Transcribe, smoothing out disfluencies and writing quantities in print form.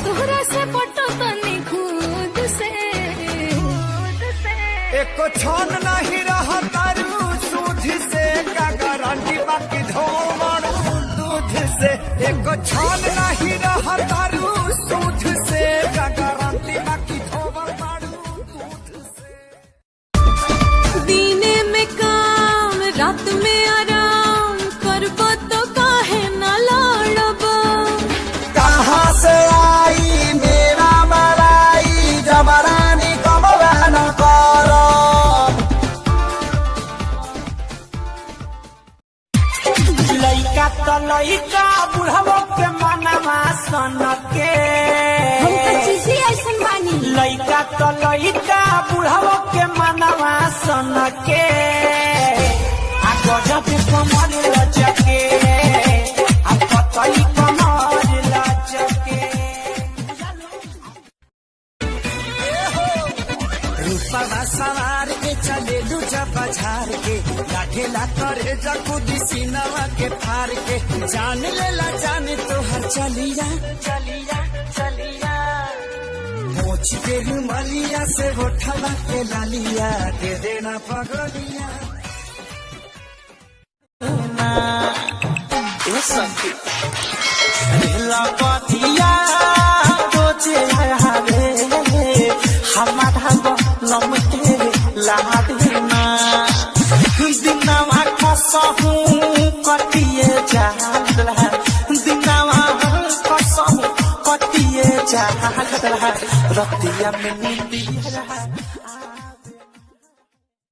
तोहरा से पटो तनी खुद से एको छान नहीं रहा तारू सूझ से का गारंटी बाकी धोमड़ दूध से एको छान नहीं रहा तारू सूझ से का गारंटी बाकी धोमड़ दूध से। दीने में काम रात में आराम करबो तो काहे न लड़बो। कहाँ से आई मेरा मलाई जबरानी कमला न करो। लइका तो लइका बुढ़ावो के मनवा सन के हम तो चीज़ी ऐसन बानी। लइका तो लइका बुढ़ावो के मनवा सन के आ गजब कमर लचके आ पतली कमर लचके। रूपा सवार के चले लुचा बाजार के लाठेला करे जकुदी सीनवा के फार के जान लेला जाने तो हर चलिया चलिया चलिया मोच के रुमालिया से होठवा के लालिया दे देना पगलिया। लगतिया रोजे हरे हमारा लमके लादिना दिनवा कसहू कटिए जाला दिनवा कसहू कटिए जाला रतिया में नींदिया